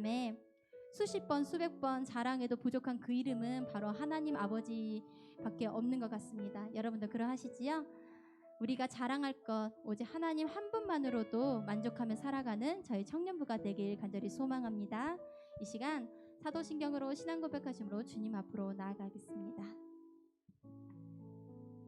밤에 수십 번 수백 번 자랑해도 부족한 그 이름은 바로 하나님 아버지밖에 없는 것 같습니다. 여러분도 그러하시지요? 우리가 자랑할 것 오직 하나님 한 분만으로도 만족하며 살아가는 저희 청년부가 되길 간절히 소망합니다. 이 시간 사도신경으로 신앙 고백하심으로 주님 앞으로 나아가겠습니다.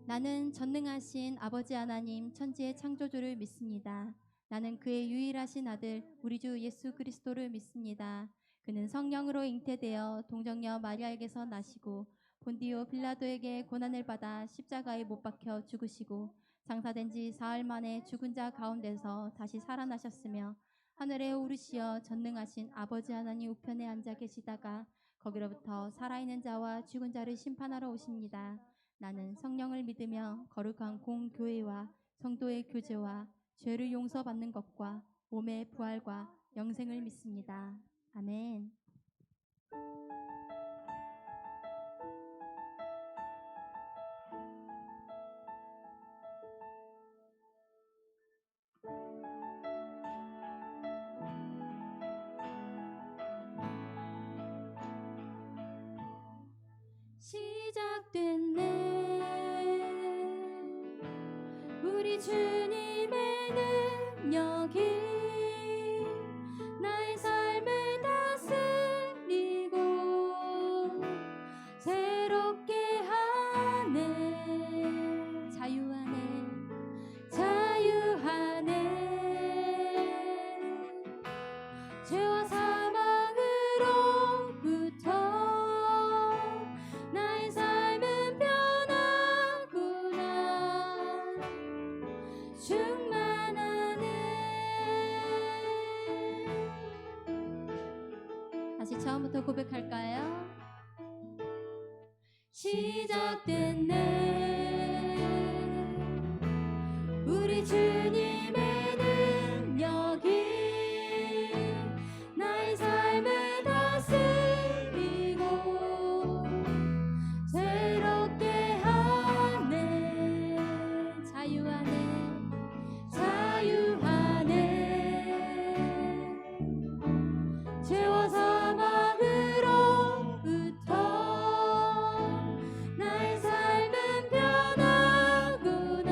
나는 전능하신 아버지 하나님 천지의 창조주를 믿습니다. 나는 그의 유일하신 아들 우리 주 예수 그리스도를 믿습니다. 그는 성령으로 잉태되어 동정녀 마리아에게서 나시고 본디오 빌라도에게 고난을 받아 십자가에 못 박혀 죽으시고 장사된 지 사흘 만에 죽은 자 가운데서 다시 살아나셨으며 하늘에 오르시어 전능하신 아버지 하나님 우편에 앉아 계시다가 거기로부터 살아있는 자와 죽은 자를 심판하러 오십니다. 나는 성령을 믿으며 거룩한 공교회와 성도의 교제와 죄를 용서받는 것과 몸의 부활과 영생을 믿습니다. 아멘. 시작됐네 우리 주님의 능력이 나의 삶을 다스리고 새롭게 하네 자유하네 죄와 사망으로부터 나의 삶은 변하구나 충만하네. 다시 처음부터 고백할까요? 시작됐네 우리 주님의 능력이 나의 삶을 다스리고 새롭게 하네 자유하네 죄와 사망으로부터 나의 삶은 변하구나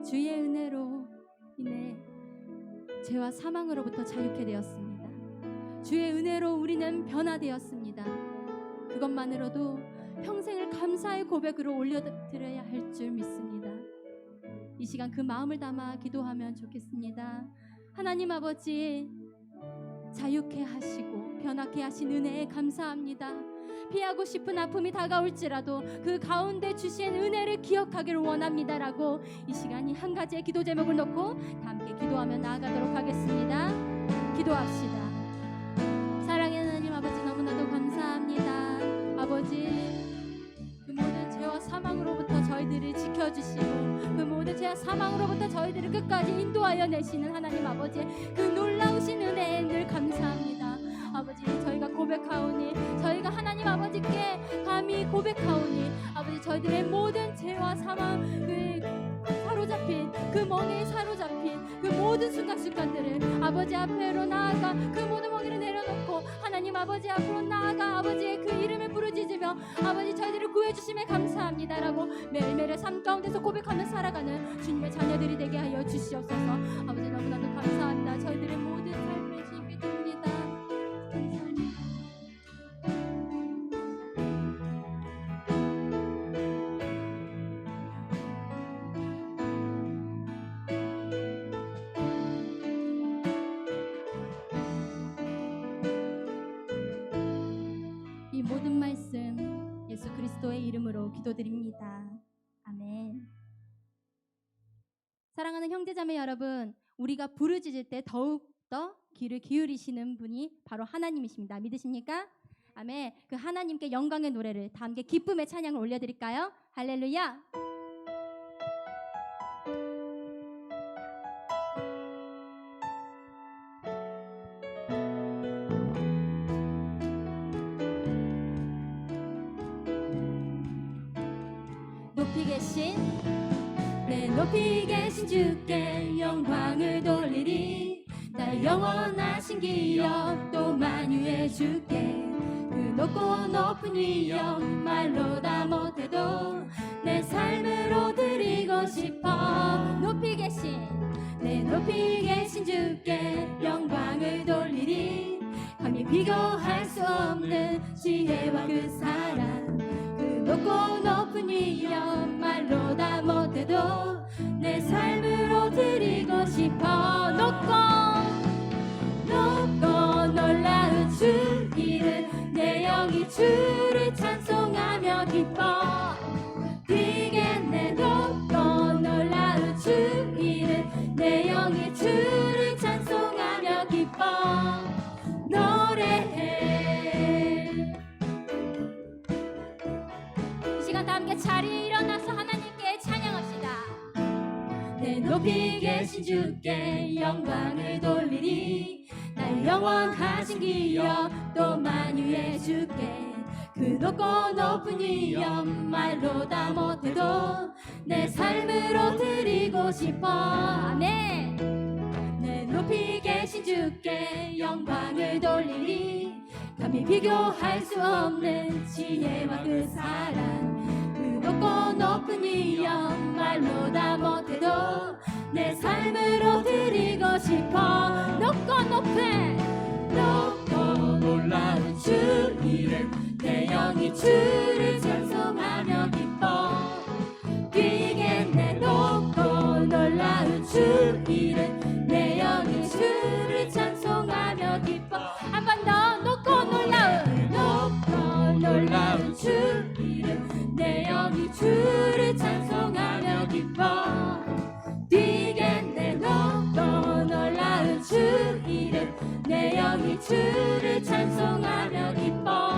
주의 은혜로 인해 죄와 사망으로부터 자유케 되었습니다. 주의 은혜로 우리는 변화되었습니다. 그것만으로도 평생을 감사의 고백으로 올려드려야 할 줄 믿습니다. 이 시간 그 마음을 담아 기도하면 좋겠습니다. 하나님 아버지, 자유케 하시고 변화케 하신 은혜에 감사합니다. 피하고 싶은 아픔이 다가올지라도 그 가운데 주신 은혜를 기억하기를 원합니다라고 이 시간이 한 가지의 기도 제목을 놓고 다 함께 기도하며 나아가도록 하겠습니다. 기도합시다. 사랑하는 하나님 아버지, 너무나도 감사합니다. 아버지, 그 모든 죄와 사망으로부터 저희들을 지켜주시고 그 모든 죄와 사망으로부터 저희들을 끝까지 인도하여 내시는 하나님 아버지, 그 놀라우신 은혜에 늘 감사합니다. 아버지, 저희가 고백하오니, 저희가 하나님 아버지께 감히 고백하오니, 아버지, 저희들의 모든 죄와 사망, 사로잡힌 그 멍에에 사로잡힌 그 모든 순간순간들을 아버지 앞으로 나아가 그 모든 멍에를 내려놓고 하나님 아버지 앞으로 나아가 아버지의 그 이름을 부르짖으며 아버지, 저희들을 구해주심에 감사합니다라고 매일매일의 삶 가운데서 고백하며 살아가는 주님의 자녀들이 되게 하여 주시옵소서. 아버지, 너무나도 감사합니다. 저희들의 모든 삶을 주님께 드립니다. 감사합니다. 이 모든 말씀 예수 그리스도의 이름으로 기도드립니다. 아멘. 사랑하는 형제자매 여러분, 우리가 부르짖을 때 더욱더 귀를 기울이시는 분이 바로 하나님이십니다. 믿으십니까? 아멘. 그 하나님께 영광의 노래를 다 함께 기쁨의 찬양을 올려드릴까요? 할렐루야. 높이 계신 높이 계신 주께 영광을 돌리리. 나의 영원하신 기억 또 만유해 주께 그 높고 높은 위엄 말로 다 못해도 내 삶으로 드리고 싶어. 높이 계신 높이 계신 주께 영광을 돌리리. 감히 비교할 수 없는 지혜와 그 사랑, 그 높고 높은 위엄 말로 다 못해도 내 삶으로 드리고 싶어. 높고 놀라운 주 이름, 내 영이 주를 찬송하며 기뻐 뛰겠네. 높고 놀라운 주 이름, 내 영이 주를 찬송하며 기뻐 노래해. 이 시간 다 함께 자리에 일어나서 하나님께 찬양합시다. 내 높이 계신 주께 영광을 돌리리. 나의 영원하신 기억 또 만유해 주께 그 높고 높은 위엄 말로 다 못해도 내 삶으로 드리고 싶어. 아멘. 내 높이 계신 주께 영광을 돌리리. 감히 비교할 수 없는 지혜와 그 사랑, 그 높고 높은 위엄 말로 다 못해도 내 삶으로 드리고 싶어. 높고 놀라운 주 이름, 내 영이 주를 찬송하며 기뻐 뛰겠네. 높고 놀라운 주 이름, 내 영이 주를 찬송하며 기뻐. 한 번 더. 높고 놀라운 주 이름, 내 영이 주를 찬송하며 기뻐 뛰겠네. 높고 놀라운 주 이름, 내 영이 주를 찬송하며 기뻐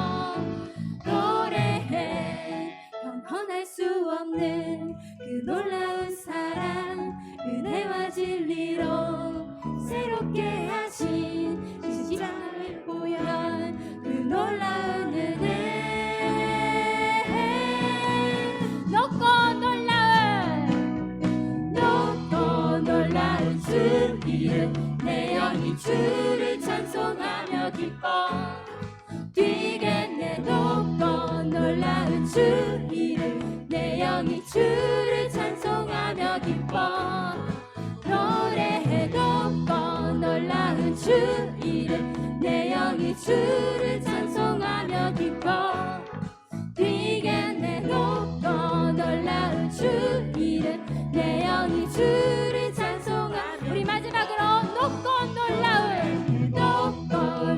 노래해. 영원할 수 없는 그 놀라운 사랑, 은혜와 진리로 새롭게 하신 십자가의 보혈, 그 놀라운 은혜. 높고 놀라운 주 이름, 내 영이 주를 찬송하며 기뻐 뛰겠네. 높고 놀라운 주 이름, 내 영이 주를 찬송하며 기뻐 이름 내 영이 주를 찬송하며 기뻐 뛰겠네 높고 놀라운 주 이름 내 영이 주를 찬송하며 우리 마지막으로 높고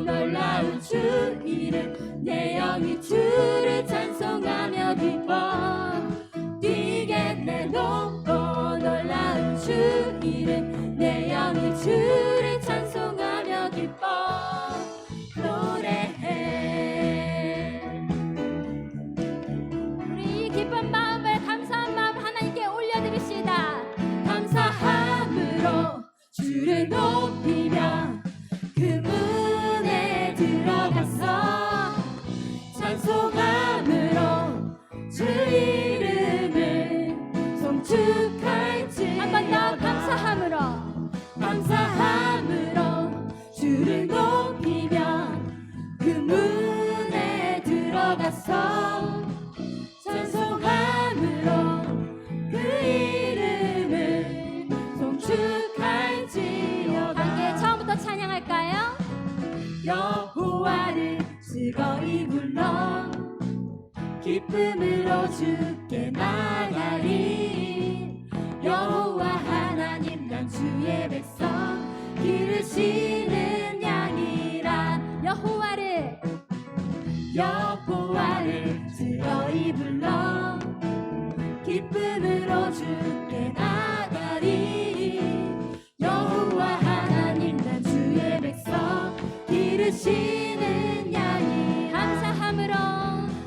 놀라운 주 이름 내 영이 주를 찬송하며 기뻐 뛰겠네 높고 놀라운 주 이름 내 영이 주를 찬송하며 기뻐 노래해. 우리 이 기쁜 마음을 감사한 마음 하나님께 올려드립시다. 감사함으로 주를 높이며 그 문에 들어가서 찬송함으로 주 이름을 송축할지 한 번 더 감사함으로 주를 높이며 그 문에 들어가서 찬송함으로 그 이름을 송축할지어다. 함께 처음부터 찬양할까요? 여호와를 즐거이 불러 기쁨으로 주께 나가리. 여호와 하나님 난 주의 백성 기르시는 양이라. 여호와를 즐거이 불러 기쁨으로 주께 나가리. 여호와 하나님 난 주의 백성 기르시는 양이.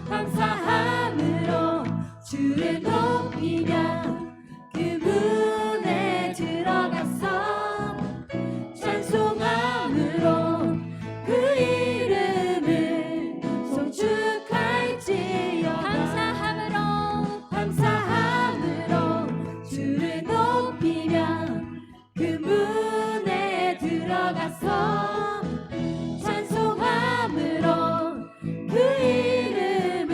감사함으로 주를 높이며 그 문에 들어가서 찬송함으로 그 이름을 송축할지어다. 감사함으로 주를 높이며 그 문에 들어가서 찬송함으로 그 이름을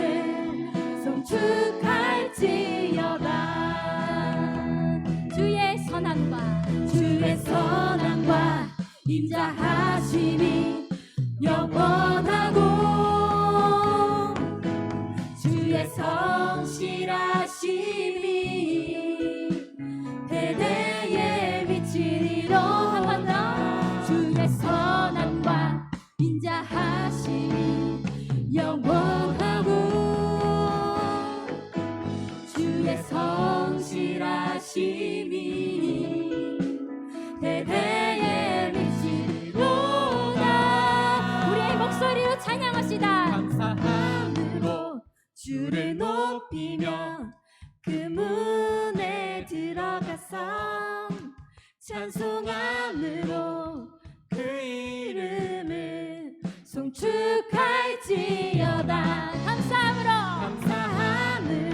송축할지어다. 주의 선함과 인자하심이 영원하고 주의 성실하심이 대대에 미치리로. 한 번 더. 주의 선함과 인자하심이 영원하고 주의 성실하심이 대대에 미치리로다. 우리의 목소리로 찬양합시다. 감사함으로 주를 높이며 그 문에 들어가서 찬송함으로 그 이름을 송축할지어다. 감사함으로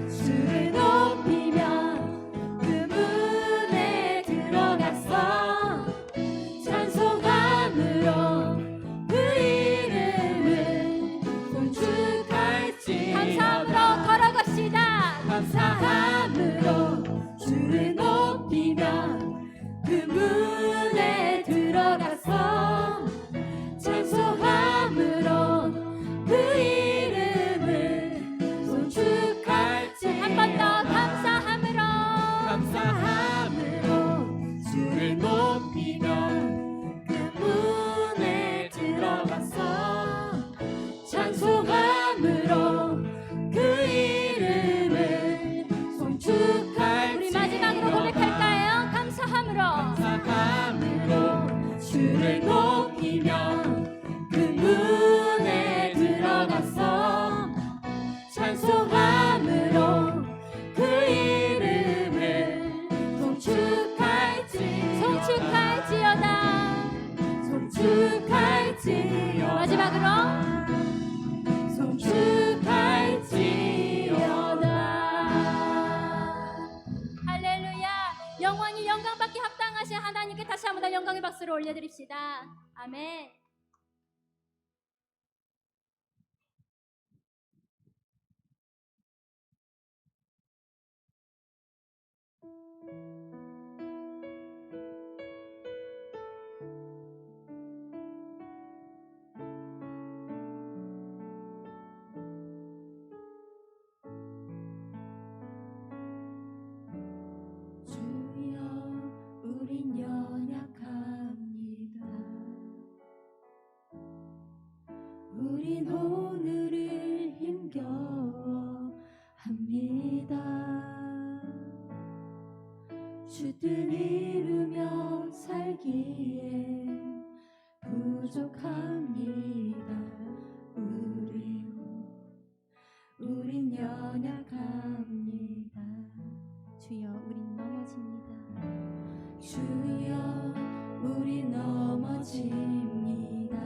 주를 높이며 그 문에 들어가서 찬송함으로 그 이름을 송축할지어다. 감사함으로 걸어갑시다. 감사함으로 주를 높이며 그 문에 들어가서 찬송함으로 그 이름을 송축할지. 한 번 더. 감사함으로 주를 높이며 그 문에 들어가서 찬송함으로 그 이름을 송축할지. 우리 마지막으로 고백할까요? 감사함으로 주를 높이며 그 문에 들어가서 찬송함으로 그 이름을 송축할지어다. 마지막으로 송축할지어다. 할렐루야. 영원히 영광받기 합당하신 하나님께 다시 한번 더 영광의 박수를 올려드립시다. 아멘. 주 뜻 이루며 살기에 부족합니다. 우린 연약합니다. 주여 우린 넘어집니다. 주여 우린 넘어집니다.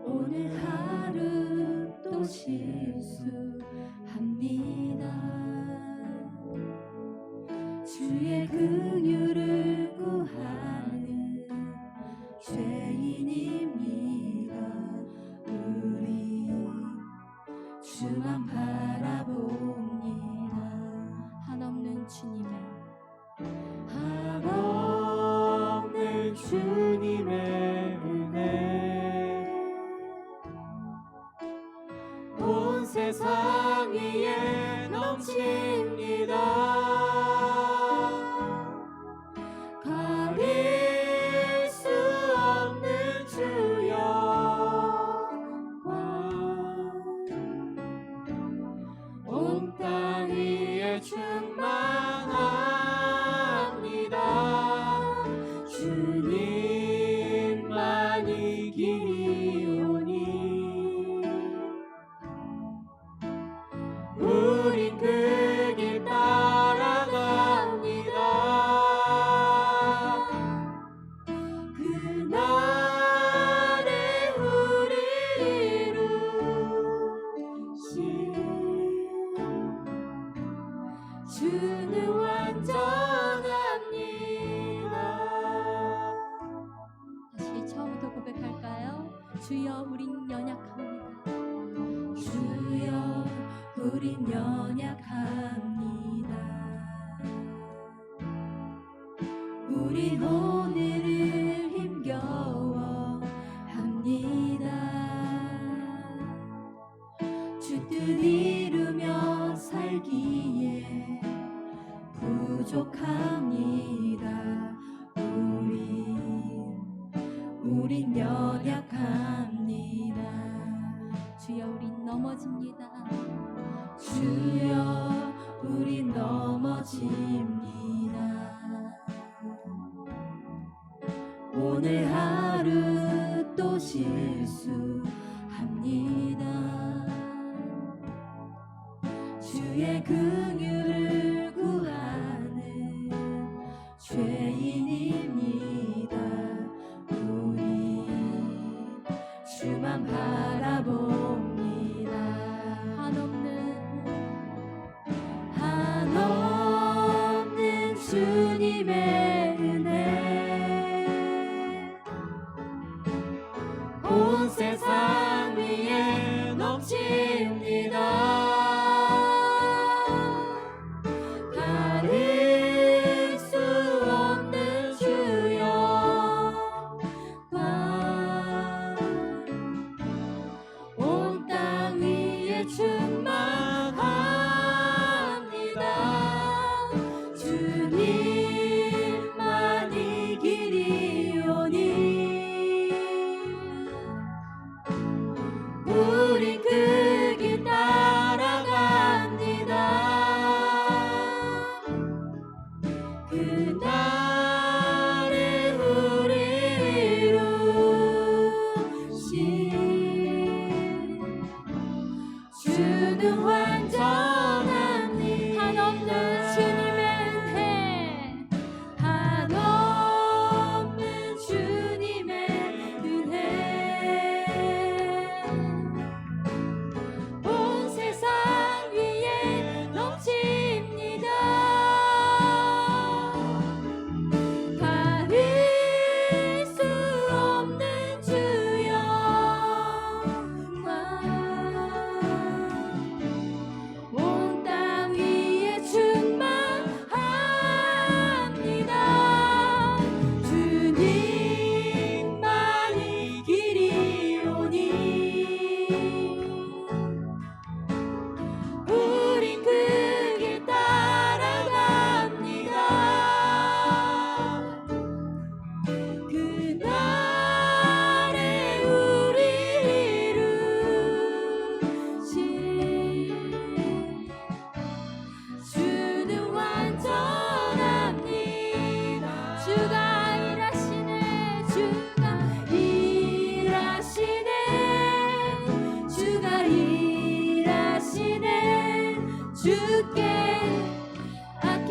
오늘 하루 또 실수합니다. 주의 긍휼을 구하는 죄인입니다. 우리 주만 바라봅니다. 한없는 주님의 한없는 주님의 은혜 온 세상 위에 넘칩니다. 가릴 수 없는 주여 온 땅 위에 충만합니다. 주님만이 길이오니 우린 그 길 따라갑니다. 그날에 우리 이루신 주는 완전합니다. 다시 처음부터 고백할까요? 주여 우린 연약합니다. 주여 우린 연약합니다. 우린 오늘을 힘겨워 합니다. 주 뜻 이루며 살기에 부족합니다. 우린 연약합니다. 주여 우린 넘어집니다. 주여 우린 넘어집니다. 오늘 하루 또 실수합니다. 주의 긍휼을 구하는 죄인입니다. 우리 주만 바라봅니다. 한없는 주님의 은혜 온 세상 위에 넘칩니다.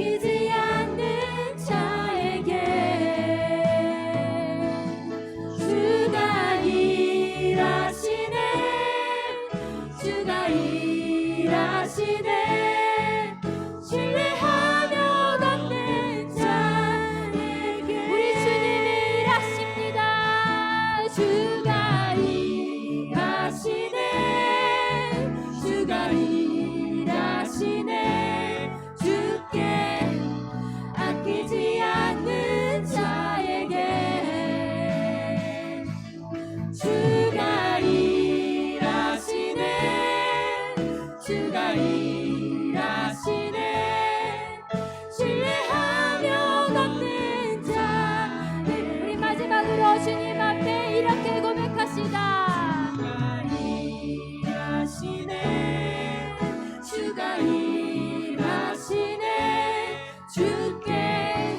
아끼지 않는 자에게 주가 일하시네. 주가 일하시네. 신뢰하며 걷는 자에게 우리 주님이 일하십니다. 주가 일하시네. 주가 일하시네. 주께 아끼지 않는 자에게 주가 일하시네. 주가 일하시네. 신뢰하며 걷는 자. 우리 마지막으로 주님 앞에 이렇게 고백합시다. 주가 일하시네. 주가 일하시네. 주께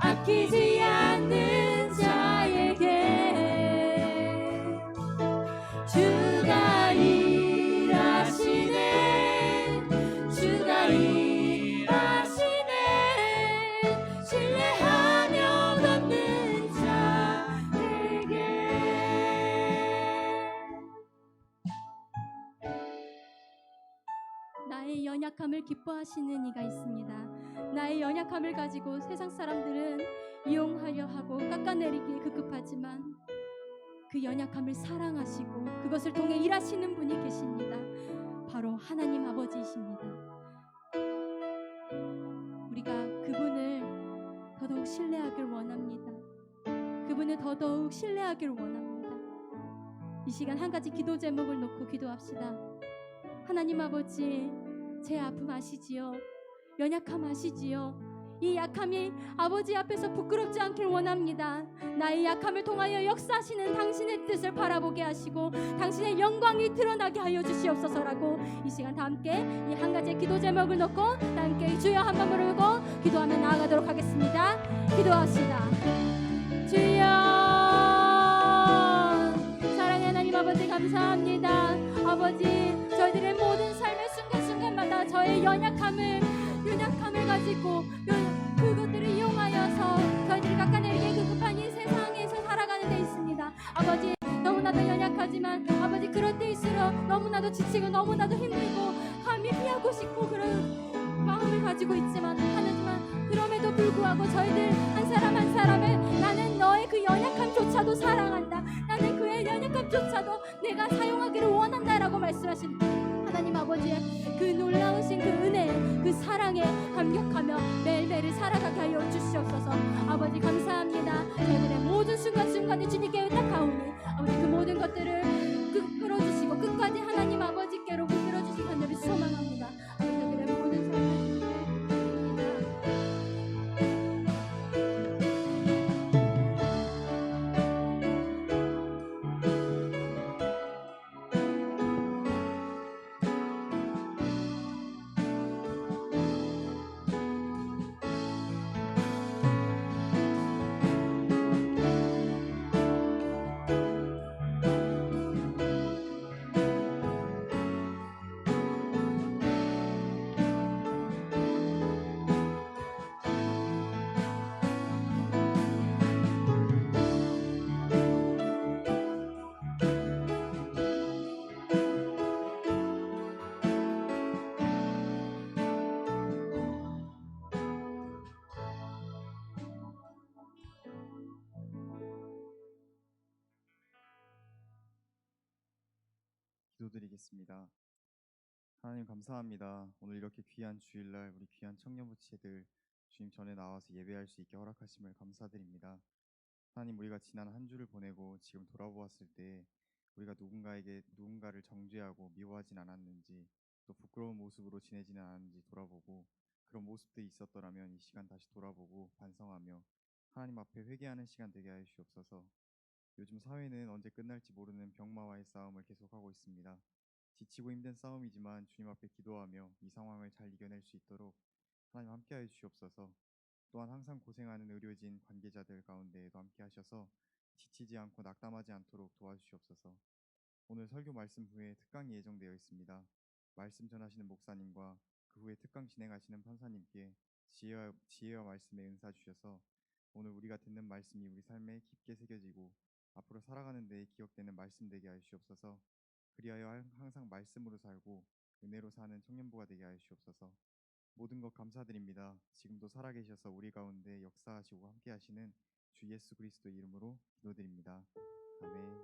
아끼지 않는 자에게 주가 일하시네. 주가 일하시네. 신뢰하며 걷는 자에게. 나의 연약함을 기뻐하시는 이가 있습니다. 나의 연약함을 가지고 세상 사람들은 이용하려 하고 깎아내리기에 급급하지만 그 연약함을 사랑하시고 그것을 통해 일하시는 분이 계십니다. 바로 하나님 아버지이십니다. 우리가 그분을 더더욱 신뢰하길 원합니다. 그분을 더더욱 신뢰하길 원합니다. 이 시간 한 가지 기도 제목을 놓고 기도합시다. 하나님 아버지, 제 아픔 아시지요? 연약함 아시지요? 이 약함이 아버지 앞에서 부끄럽지 않길 원합니다. 나의 약함을 통하여 역사하시는 당신의 뜻을 바라보게 하시고 당신의 영광이 드러나게 하여 주시옵소서라고 이 시간 다 함께 이 한 가지의 기도 제목을 놓고 다 함께 주여 한 번 부르고 기도하며 나아가도록 하겠습니다. 기도합시다. 주여, 사랑의 하나님 아버지 감사합니다. 아버지, 저희들의 모든 삶의 순간순간마다 저의 연약함을 가지고 그것들을 이용하여서 저희들이 깎아내리기에 급급한 이 세상에서 살아가는 데 있습니다. 아버지, 너무나도 연약하지만 아버지 그럴 때일수록 너무나도 지치고 너무나도 힘들고 감히 피하고 싶고 그런 마음을 가지고 있지만 하지만 그럼에도 불구하고 저희들 한 사람 한 사람을 나는 너의 그 연약함조차도 사랑한다. 나는 그의 연약함조차도 내가 사용하기를 원한다라고 말씀하신 하나님 아버지의 그 놀라우신 그 은혜, 그 사랑에 감격하며 매일매일 살아가게 하여 주시옵소서. 아버지 감사합니다. 저희들의 모든 순간순간에 주님께 의탁하오니 아버지 그 모든 것들을 끌어주시고 끝까지 하나님 아버지께로 끌어주시기 간절히 소망합니다. 아버지 저희들의 모든 삶을 주님께 기도드리겠습니다. 하나님 감사합니다. 오늘 이렇게 귀한 주일날 우리 귀한 청년부치들 주님 전에 나와서 예배할 수 있게 허락하심을 감사드립니다. 하나님, 우리가 지난 한 주를 보내고 지금 돌아보았을 때 우리가 누군가를 정죄하고 미워하진 않았는지 또 부끄러운 모습으로 지내지는 않았는지 돌아보고 그런 모습들이 있었더라면 이 시간 다시 돌아보고 반성하며 하나님 앞에 회개하는 시간 되게 하여 주옵소서. 요즘 사회는 언제 끝날지 모르는 병마와의 싸움을 계속하고 있습니다. 지치고 힘든 싸움이지만 주님 앞에 기도하며 이 상황을 잘 이겨낼 수 있도록 하나님 함께하여 주시옵소서. 또한 항상 고생하는 의료진 관계자들 가운데에도 함께하셔서 지치지 않고 낙담하지 않도록 도와주시옵소서. 오늘 설교 말씀 후에 특강이 예정되어 있습니다. 말씀 전하시는 목사님과 그 후에 특강 진행하시는 판사님께 지혜와 말씀의 은사 주셔서 오늘 우리가 듣는 말씀이 우리 삶에 깊게 새겨지고 앞으로 살아가는 데에 기억되는 말씀 되게 하여 주옵소서. 그리하여 항상 말씀으로 살고 은혜로 사는 청년부가 되게 하여 주옵소서. 모든 것 감사드립니다. 지금도 살아계셔서 우리 가운데 역사하시고 함께하시는 주 예수 그리스도 이름으로 기도드립니다. 아멘.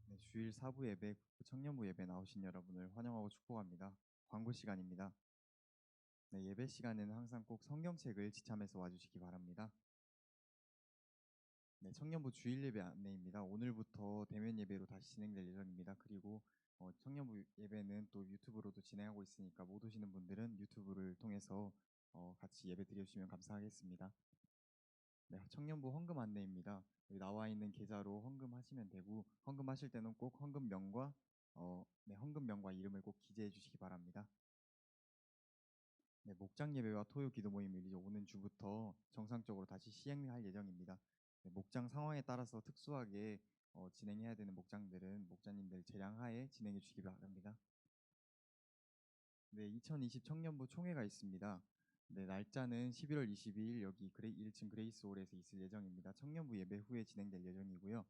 네, 주일 사부 예배, 청년부 예배 나오신 여러분을 환영하고 축복합니다. 광고 시간입니다. 네, 예배 시간에는 항상 꼭 성경책을 지참해서 와주시기 바랍니다. 네, 청년부 주일 예배 안내입니다. 오늘부터 대면 예배로 다시 진행될 예정입니다. 그리고 청년부 예배는 또 유튜브로도 진행하고 있으니까 못 오시는 분들은 유튜브를 통해서 같이 예배 드려주시면 감사하겠습니다. 네, 청년부 헌금 안내입니다. 여기 나와 있는 계좌로 헌금하시면 되고 헌금하실 때는 꼭 헌금명과 이름을 꼭 기재해 주시기 바랍니다. 네, 목장 예배와 토요 기도 모임을 이제 오는 주부터 정상적으로 다시 시행할 예정입니다. 네, 목장 상황에 따라서 특수하게 진행해야 되는 목장들은 목자님들 재량하에 진행해 주시기 바랍니다. 네, 2020 청년부 총회가 있습니다. 네, 날짜는 11월 22일 여기 1층 그레이스홀에서 있을 예정입니다. 청년부 예배 후에 진행될 예정이고요.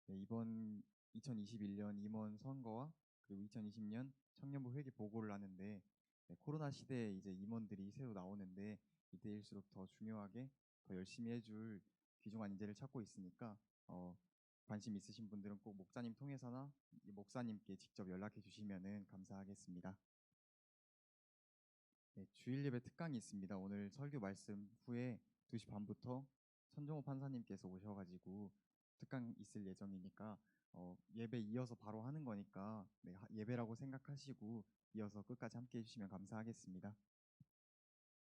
네, 이번 2021년 임원 선거와 그리고 2020년 청년부 회계 보고를 하는데 네, 코로나 시대에 이제 임원들이 새로 나오는데 이때일수록 더 중요하게 더 열심히 해줄 귀중한 인재를 찾고 있으니까 관심 있으신 분들은 꼭 목사님 통해서나 목사님께 직접 연락해 주시면 감사하겠습니다. 네, 주일 예배 특강이 있습니다. 오늘 설교 말씀 후에 2시 반부터 천정호 판사님께서 오셔가지고 특강 있을 예정이니까 예배 이어서 바로 하는 거니까 네, 예배라고 생각하시고 이어서 끝까지 함께 해주시면 감사하겠습니다.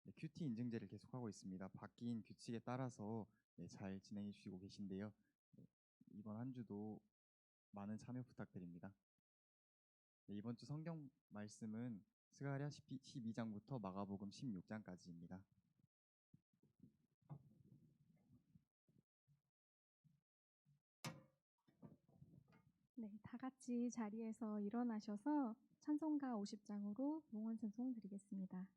네, 큐티 인증제를 계속하고 있습니다. 바뀐 규칙에 따라서 네, 잘 진행해 주시고 계신데요. 네, 이번 한 주도 많은 참여 부탁드립니다. 네, 이번 주 성경 말씀은 스가랴 12장부터 마가복음 16장까지입니다. 네, 다 같이 자리에서 일어나셔서 찬송가 50장으로 봉헌 찬송 드리겠습니다.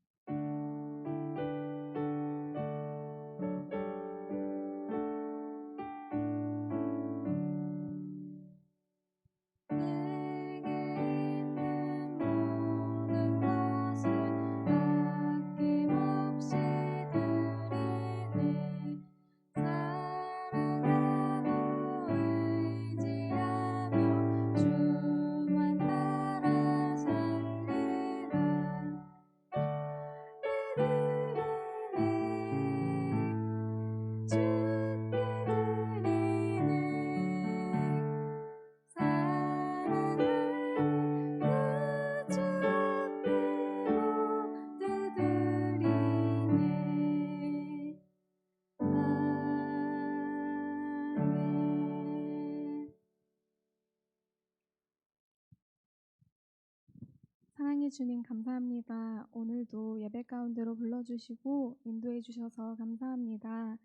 사랑해 주님 감사합니다. 오늘도 예배 가운데로 불러주시고 인도해 주셔서 감사합니다.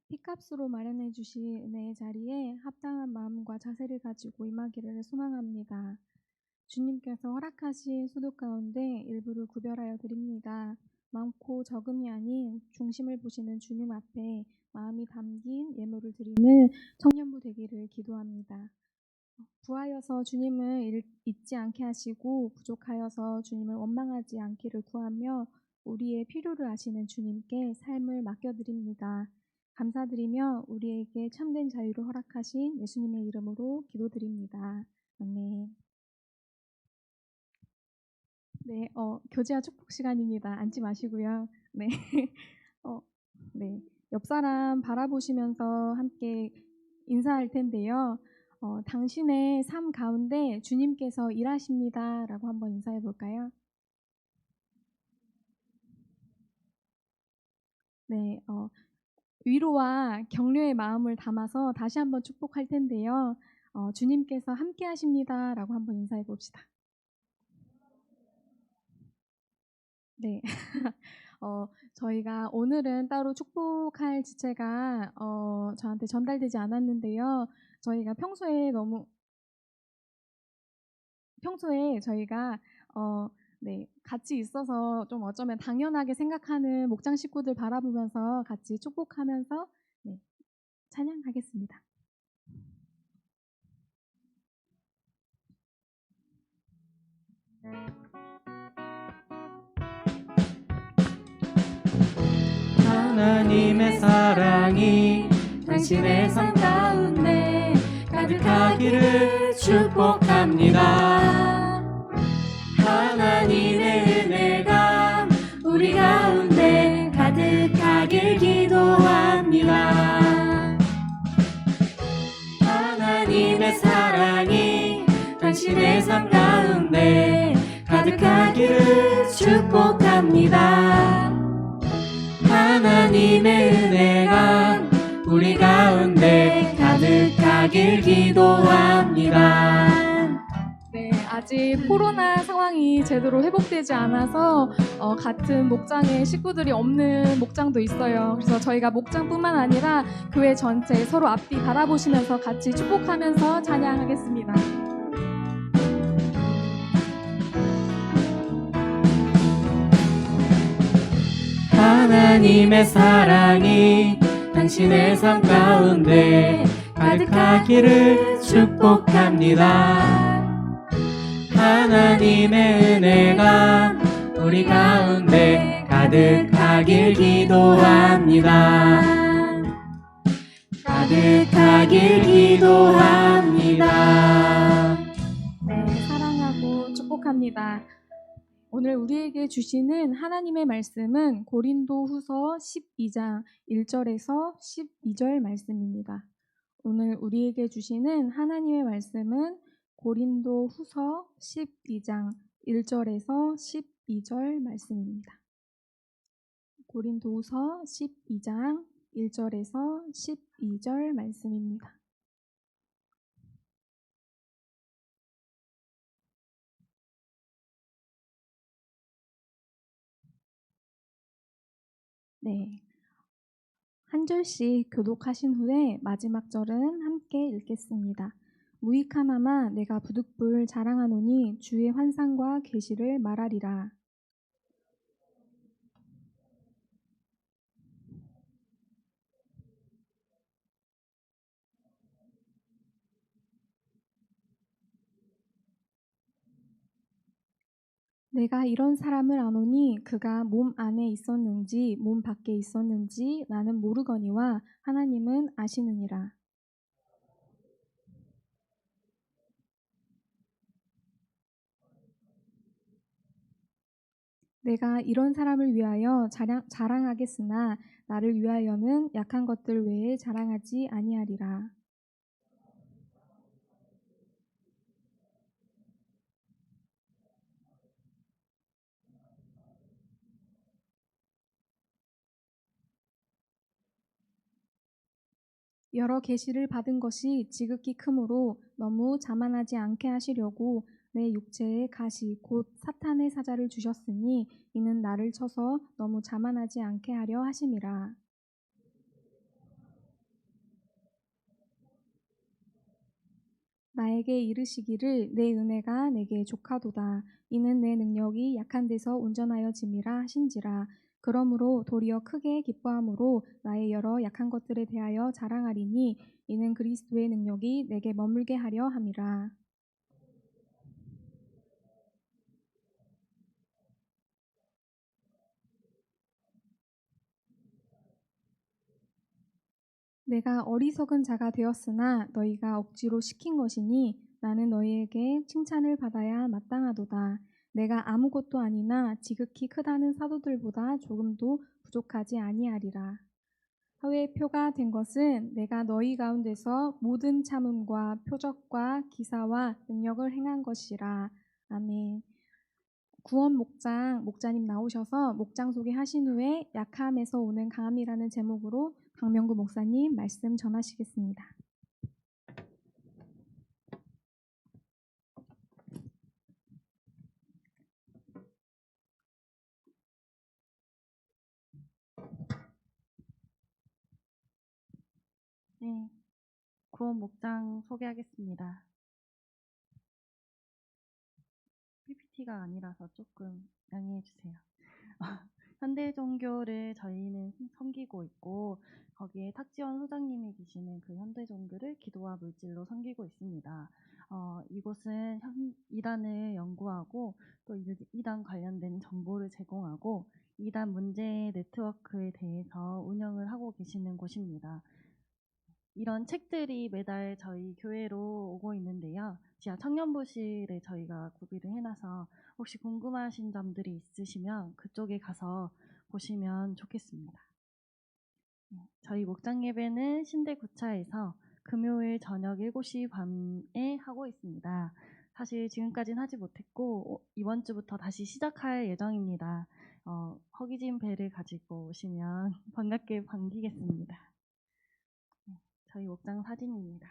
피값으로 마련해 주신 은혜의 자리에 합당한 마음과 자세를 가지고 임하기를 소망합니다. 주님께서 허락하신 수도 가운데 일부를 구별하여 드립니다. 많고 적음이 아닌 중심을 보시는 주님 앞에 마음이 담긴 예물을 드리는 청년부 되기를 기도합니다. 부하여서 주님을 잊지 않게 하시고 부족하여서 주님을 원망하지 않기를 구하며 우리의 필요를 아시는 주님께 삶을 맡겨드립니다. 감사드리며 우리에게 참된 자유를 허락하신 예수님의 이름으로 기도드립니다. 아멘. 네, 교제와 축복 시간입니다. 앉지 마시고요. 네, 네, 옆 사람 바라보시면서 함께 인사할 텐데요. 당신의 삶 가운데 주님께서 일하십니다. 라고 한번 인사해 볼까요? 네, 위로와 격려의 마음을 담아서 다시 한번 축복할 텐데요. 주님께서 함께 하십니다. 라고 한번 인사해 봅시다. 네. 저희가 오늘은 따로 축복할 지체가 저한테 전달되지 않았는데요. 저희가 평소에 저희가 네, 같이 있어서 좀 어쩌면 당연하게 생각하는 목장 식구들 바라보면서 같이 축복하면서 네, 찬양하겠습니다. 하나님의 사랑이 당신의 삶 가운데 가득하기를 축복합니다. 하나님의 은혜가 우리 가운데 가득하길 기도합니다. 하나님의 사랑이 당신의 삶 가운데 가득하기를 축복합니다. 하나님의 은혜가 우리 가운데 가득하길 기도합니다. 네, 아직 코로나 상황이 제대로 회복되지 않아서 같은 목장에 식구들이 없는 목장도 있어요. 그래서 저희가 목장뿐만 아니라 교회 전체 서로 앞뒤 바라보시면서 같이 축복하면서 찬양하겠습니다. 하나님의 사랑이 당신의 삶 가운데 가득하기를 축복합니다. 하나님의 은혜가 우리 가운데 가득하길 기도합니다. 가득하길 기도합니다. 네, 사랑하고 축복합니다. 오늘 우리에게 주시는 하나님의 말씀은 고린도후서 12장 1절에서 12절 말씀입니다. 오늘 우리에게 주시는 하나님의 말씀은 고린도후서 12장 1절에서 12절 말씀입니다. 고린도후서 12장 1절에서 12절 말씀입니다. 네. 한 절씩 교독하신 후에 마지막 절은 함께 읽겠습니다. 무익하나마 내가 부득불 자랑하노니 주의 환상과 계시를 말하리라. 내가 이런 사람을 아노니 그가 몸 안에 있었는지 몸 밖에 있었는지 나는 모르거니와 하나님은 아시느니라. 내가 이런 사람을 위하여 자랑하겠으나 나를 위하여는 약한 것들 외에 자랑하지 아니하리라. 여러 계시를 받은 것이 지극히 크므로 너무 자만하지 않게 하시려고 내 육체에 가시 곧 사탄의 사자를 주셨으니 이는 나를 쳐서 너무 자만하지 않게 하려 하심이라. 나에게 이르시기를 내 은혜가 내게 족하도다. 이는 내 능력이 약한 데서 온전하여짐이라 하신지라. 그러므로 도리어 크게 기뻐함으로 나의 여러 약한 것들에 대하여 자랑하리니 이는 그리스도의 능력이 내게 머물게 하려 함이라. 내가 어리석은 자가 되었으나 너희가 억지로 시킨 것이니 나는 너희에게 칭찬을 받아야 마땅하도다. 내가 아무것도 아니나 지극히 크다는 사도들보다 조금도 부족하지 아니하리라. 사회의 표가 된 것은 내가 너희 가운데서 모든 참음과 표적과 기사와 능력을 행한 것이라. 아멘. 구원 목자님 나오셔서 목장 소개하신 후에 약함에서 오는 강함이라는 제목으로 강명구 목사님 말씀 전하시겠습니다. 네, 구원 목장 소개하겠습니다. PPT가 아니라서 조금 양해해 주세요. 현대 종교를 저희는 섬기고 있고 거기에 탁지원 소장님이 계시는 그 현대 종교를 기도와 물질로 섬기고 있습니다. 이곳은 이단을 연구하고 또 이단 관련된 정보를 제공하고 이단 문제 네트워크에 대해서 운영을 하고 계시는 곳입니다. 이런 책들이 매달 저희 교회로 오고 있는데요. 지하 청년부실에 저희가 구비를 해놔서 혹시 궁금하신 점들이 있으시면 그쪽에 가서 보시면 좋겠습니다. 저희 목장 예배는 신대 구차에서 금요일 저녁 7시 반에 하고 있습니다. 사실 지금까지는 하지 못했고 이번 주부터 다시 시작할 예정입니다. 허기진 배를 가지고 오시면 반갑게 반기겠습니다. 저희 목장 사진입니다.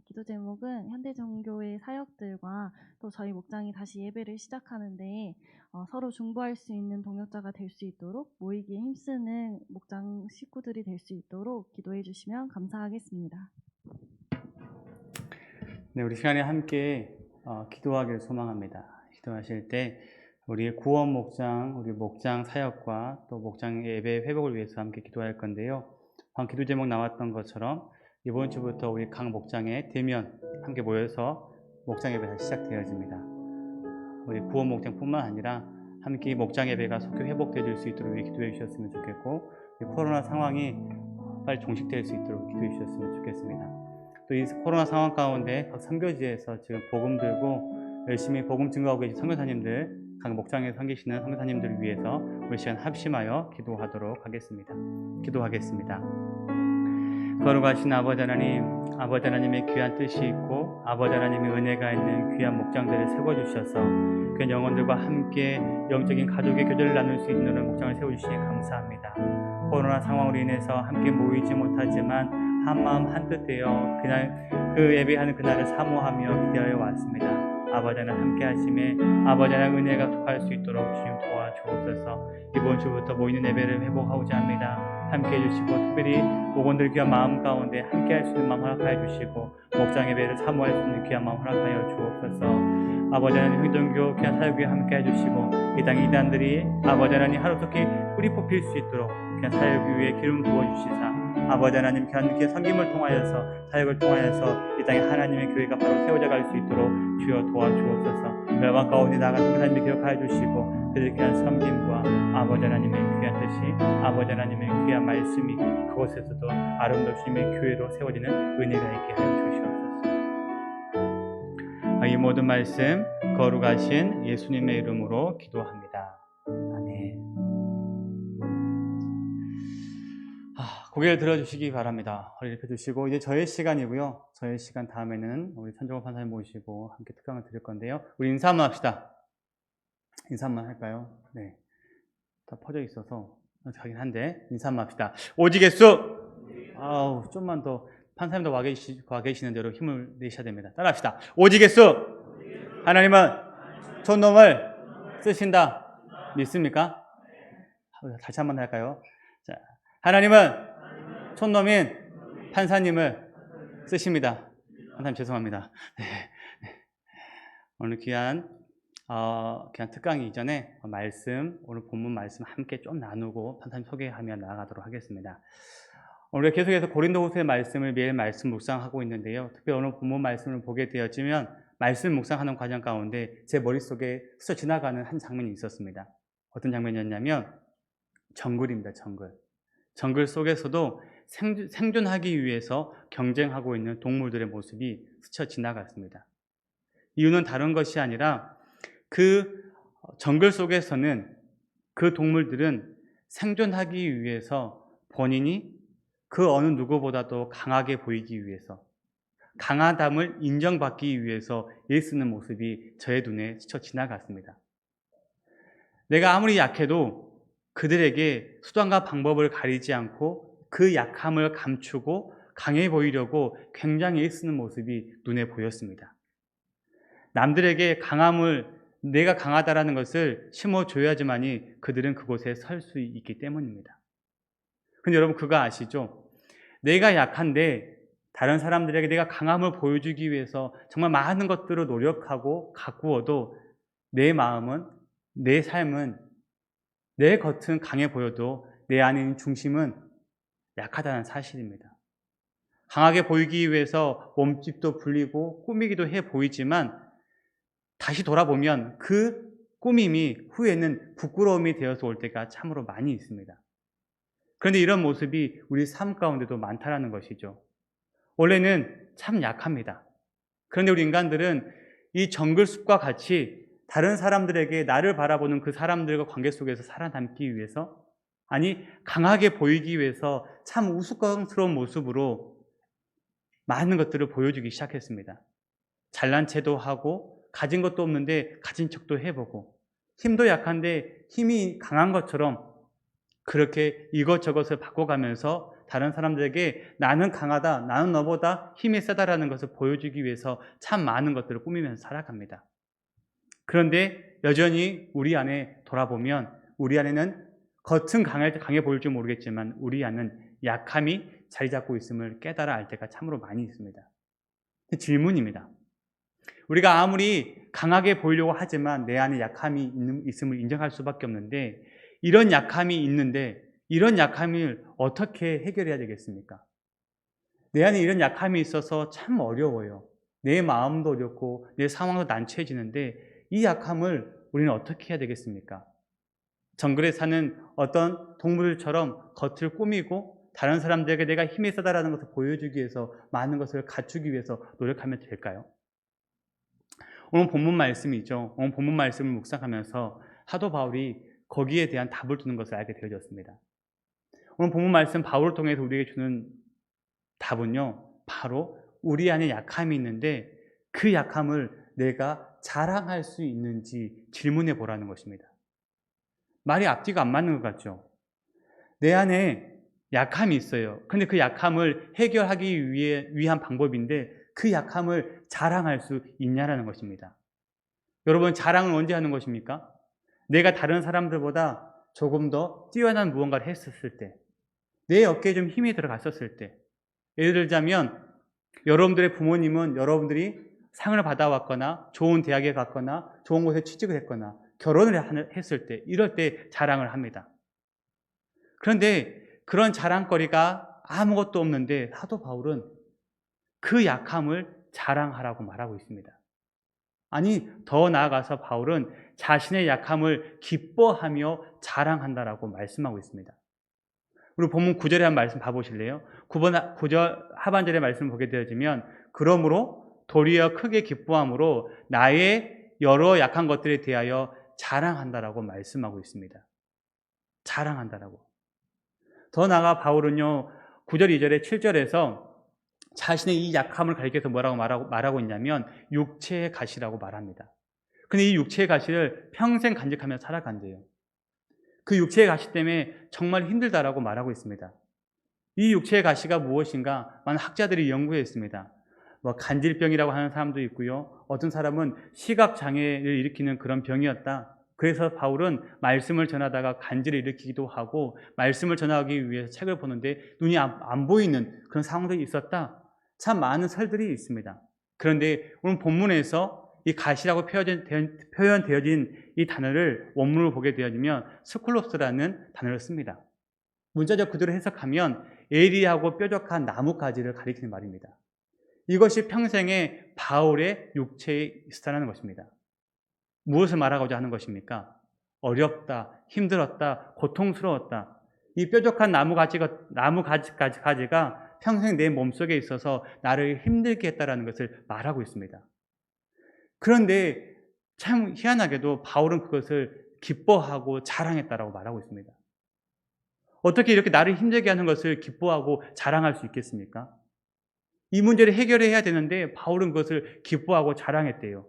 기도 제목은 현대 종교의 사역들과 또 저희 목장이 다시 예배를 시작하는데 서로 중보할 수 있는 동역자가 될 수 있도록 모이기에 힘쓰는 목장 식구들이 될 수 있도록 기도해 주시면 감사하겠습니다. 네, 우리 시간에 함께 기도하기를 소망합니다. 기도하실 때 우리 구원 목장, 우리 목장 사역과 또 목장 예배 회복을 위해서 함께 기도할 건데요. 방금 기도 제목 나왔던 것처럼 이번 주부터 우리 각 목장에 대면 함께 모여서 목장 예배가 시작되어집니다. 우리 구원 목장뿐만 아니라 함께 목장 예배가 속히 회복되어질 수 있도록 기도해 주셨으면 좋겠고 코로나 상황이 빨리 종식될 수 있도록 기도해 주셨으면 좋겠습니다. 또 이 코로나 상황 가운데 각 선교지에서 지금 복음 들고 열심히 복음 증거하고 계신 선교사님들, 각 목장에 섬기시는 선교사님들을 위해서 우리 시간 합심하여 기도하도록 하겠습니다. 기도하겠습니다. 거룩하신 아버지 하나님의 귀한 뜻이 있고 아버지 하나님의 은혜가 있는 귀한 목장들을 세워주셔서 귀한 영혼들과 함께 영적인 가족의 교제를 나눌 수 있는 목장을 세워주시니 감사합니다. 코로나 상황으로 인해서 함께 모이지 못하지만 한마음 한뜻 되어 그 예배하는 그날을 사모하며 기대하여 왔습니다. 아버지 하나님 함께 하심에 아버지 하나님 은혜가 독할 수 있도록 주님 도와주옵소서. 이번 주부터 모이는 예배를 회복하고자 합니다. 함께 해주시고 특별히 목원들 귀한 마음 가운데 함께 할 수 있는 마음 허락하여 주시고 목장 예배를 사모할 수 있는 귀한 마음 허락하여 주옵소서. 아버지 하나님 행정교 귀한 사역에 함께 해주시고 이 땅의 이단들이 아버지 하나님 하루속히 뿌리 뽑힐 수 있도록 귀한 사역 위에 기름 부어주시사 아버지 하나님 귀한 섬김을 통하여서 사역을 통하여서 이 땅에 하나님의 교회가 바로 세워져 갈 수 있도록 주여 도와주옵소서. 멸망 가운데 나간 선교사님들 기억하여 주시고 그들의 귀한 섬김과 아버지 하나님의 귀한 뜻이 아버지 하나님의 귀한 말씀이 그곳에서도 아름다우신 교회로 세워지는 은혜가 있게 하여 주시옵소서. 이 모든 말씀 거룩하신 예수님의 이름으로 기도합니다. 아멘. 고개를 들어주시기 바랍니다. 허리를 펴주시고 이제 저의 시간이고요. 저의 시간 다음에는 우리 천정호 판사님 모시고 함께 특강을 드릴 건데요. 우리 인사 한번 합시다. 인사 한번 할까요? 네, 다 퍼져 있어서 하긴 한데 인사 한번 합시다. 오지겠수. 아우 좀만 더 판사님도 와 계시는 대로 힘을 내셔야 됩니다. 따라합시다. 오지겠수. 하나님은 촌놈을 쓰신다. 믿습니까? 다시 한번 할까요? 자, 하나님은 촌놈인 판사님을 쓰십니다. 판사님 죄송합니다. 네. 오늘 귀한 특강이 이전에 오늘 본문 말씀 함께 좀 나누고 판사님 소개하며 나아가도록 하겠습니다. 오늘 계속해서 고린도후서의 말씀을 매일 말씀 묵상하고 있는데요. 특히 오늘 본문 말씀을 보게 되었지만 말씀 묵상하는 과정 가운데 제 머릿속에 스쳐 지나가는 한 장면이 있었습니다. 어떤 장면이었냐면 정글입니다. 정글 속에서도 생존하기 위해서 경쟁하고 있는 동물들의 모습이 스쳐 지나갔습니다. 이유는 다른 것이 아니라 그 정글 속에서는 그 동물들은 생존하기 위해서 본인이 그 어느 누구보다도 강하게 보이기 위해서 강하담을 인정받기 위해서 애쓰는 모습이 저의 눈에 스쳐 지나갔습니다. 내가 아무리 약해도 그들에게 수단과 방법을 가리지 않고 그 약함을 감추고 강해 보이려고 굉장히 애쓰는 모습이 눈에 보였습니다. 남들에게 내가 강하다라는 것을 심어줘야지만이 그들은 그곳에 설 수 있기 때문입니다. 근데 여러분 그거 아시죠? 내가 약한데 다른 사람들에게 내가 강함을 보여주기 위해서 정말 많은 것들을 노력하고 가꾸어도 내 마음은, 내 삶은, 내 겉은 강해 보여도 내 안에 있는 중심은 약하다는 사실입니다. 강하게 보이기 위해서 몸집도 불리고 꾸미기도 해 보이지만 다시 돌아보면 그 꾸밈이 후에는 부끄러움이 되어서 올 때가 참으로 많이 있습니다. 그런데 이런 모습이 우리 삶 가운데도 많다라는 것이죠. 원래는 참 약합니다. 그런데 우리 인간들은 이 정글숲과 같이 다른 사람들에게 나를 바라보는 그 사람들과 관계 속에서 살아남기 위해서, 아니 강하게 보이기 위해서 참 우스꽝스러운 모습으로 많은 것들을 보여주기 시작했습니다. 잘난 체도 하고 가진 것도 없는데 가진 척도 해보고 힘도 약한데 힘이 강한 것처럼 그렇게 이것저것을 바꿔가면서 다른 사람들에게 나는 강하다, 나는 너보다 힘이 세다라는 것을 보여주기 위해서 참 많은 것들을 꾸미면서 살아갑니다. 그런데 여전히 우리 안에 돌아보면 우리 안에는 겉은 강해 보일지 모르겠지만 우리 안은 약함이 자리 잡고 있음을 깨달아 알 때가 참으로 많이 있습니다. 질문입니다. 우리가 아무리 강하게 보이려고 하지만 내 안에 약함이 있음을 인정할 수밖에 없는데 이런 약함이 있는데 이런 약함을 어떻게 해결해야 되겠습니까? 내 안에 이런 약함이 있어서 참 어려워요. 내 마음도 어렵고 내 상황도 난처해지는데 이 약함을 우리는 어떻게 해야 되겠습니까? 정글에 사는 어떤 동물들처럼 겉을 꾸미고 다른 사람들에게 내가 힘이 세다라는 것을 보여주기 위해서 많은 것을 갖추기 위해서 노력하면 될까요? 오늘 본문 말씀이죠. 오늘 본문 말씀을 묵상하면서 사도 바울이 거기에 대한 답을 주는 것을 알게 되어졌습니다. 오늘 본문 말씀 바울을 통해서 우리에게 주는 답은요, 바로 우리 안에 약함이 있는데 그 약함을 내가 자랑할 수 있는지 질문해 보라는 것입니다. 말이 앞뒤가 안 맞는 것 같죠? 내 안에 약함이 있어요. 근데 그 약함을 해결하기 위한 방법인데 그 약함을 자랑할 수 있냐라는 것입니다. 여러분, 자랑은 언제 하는 것입니까? 내가 다른 사람들보다 조금 더 뛰어난 무언가를 했었을 때, 내 어깨에 좀 힘이 들어갔었을 때, 예를 들자면 여러분들의 부모님은 여러분들이 상을 받아왔거나 좋은 대학에 갔거나 좋은 곳에 취직을 했거나 결혼을 했을 때, 이럴 때 자랑을 합니다. 그런데 그런 자랑거리가 아무것도 없는데 사도 바울은 그 약함을 자랑하라고 말하고 있습니다. 아니, 더 나아가서 바울은 자신의 약함을 기뻐하며 자랑한다라고 말씀하고 있습니다. 우리 본문 9절에 한 말씀 봐보실래요? 9절 하반절의 말씀을 보게 되어지면 그러므로 도리어 크게 기뻐함으로 나의 여러 약한 것들에 대하여 자랑한다라고 말씀하고 있습니다. 자랑한다라고. 더 나아가 바울은요, 9절, 2절에 7절에서 자신의 이 약함을 가리켜서 뭐라고 말하고 있냐면 육체의 가시라고 말합니다. 근데 이 육체의 가시를 평생 간직하며 살아간대요. 그 육체의 가시 때문에 정말 힘들다라고 말하고 있습니다. 이 육체의 가시가 무엇인가? 많은 학자들이 연구했습니다. 간질병이라고 하는 사람도 있고요. 어떤 사람은 시각장애를 일으키는 그런 병이었다. 그래서 바울은 말씀을 전하다가 간질을 일으키기도 하고 말씀을 전하기 위해서 책을 보는데 눈이 안 보이는 그런 상황들이 있었다. 참 많은 설들이 있습니다. 그런데 오늘 본문에서 이 가시라고 표현되어진 이 단어를 원문을 보게 되어지면 스쿨로스라는 단어를 씁니다. 문자적 그대로 해석하면 예리하고 뾰족한 나뭇가지를 가리키는 말입니다. 이것이 평생의 바울의 육체에 있었다는 것입니다. 무엇을 말하고자 하는 것입니까? 어렵다, 힘들었다, 고통스러웠다. 이 뾰족한 나뭇가지가 평생 내 몸속에 있어서 나를 힘들게 했다는 것을 말하고 있습니다. 그런데 참 희한하게도 바울은 그것을 기뻐하고 자랑했다라고 말하고 있습니다. 어떻게 이렇게 나를 힘들게 하는 것을 기뻐하고 자랑할 수 있겠습니까? 이 문제를 해결해야 되는데 바울은 그것을 기뻐하고 자랑했대요.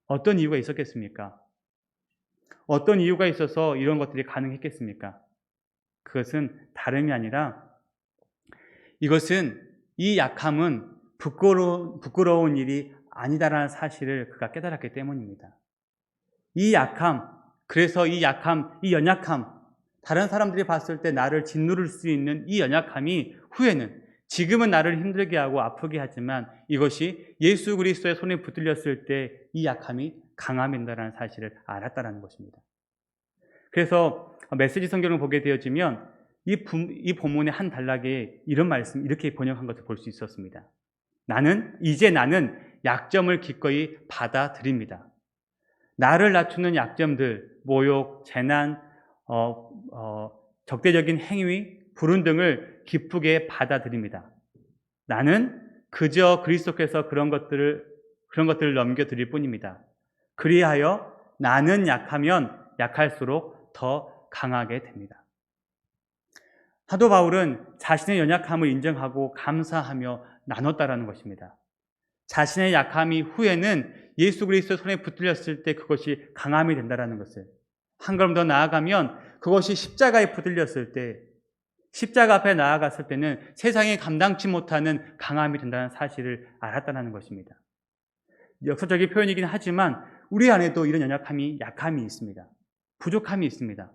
어떤 이유가 있었겠습니까? 어떤 이유가 있어서 이런 것들이 가능했겠습니까? 그것은 다름이 아니라 이것은 이 약함은 부끄러운 일이 아니다라는 사실을 그가 깨달았기 때문입니다. 이 약함, 그래서 이 약함, 이 연약함, 다른 사람들이 봤을 때 나를 짓누를 수 있는 이 연약함이 후에는, 지금은 나를 힘들게 하고 아프게 하지만 이것이 예수 그리스도의 손에 붙들렸을 때 이 약함이 강함이 된다는 사실을 알았다는 것입니다. 그래서 메시지 성경을 보게 되어지면 이 본문의 한 단락에 이런 말씀, 이렇게 번역한 것을 볼 수 있었습니다. 이제 나는 약점을 기꺼이 받아들입니다. 나를 낮추는 약점들, 모욕, 재난, 적대적인 행위, 불운 등을 기쁘게 받아들입니다. 나는 그저 그리스도께서 그런 것들을 넘겨드릴 뿐입니다. 그리하여 나는 약하면 약할수록 더 강하게 됩니다. 사도 바울은 자신의 연약함을 인정하고 감사하며 나눴다라는 것입니다. 자신의 약함이 후에는 예수 그리스도의 손에 붙들렸을 때 그것이 강함이 된다는 것을, 한 걸음 더 나아가면 그것이 십자가에 붙들렸을 때, 십자가 앞에 나아갔을 때는 세상이 감당치 못하는 강함이 된다는 사실을 알았다는 것입니다. 역사적인 표현이긴 하지만 우리 안에도 이런 약함이 있습니다. 부족함이 있습니다.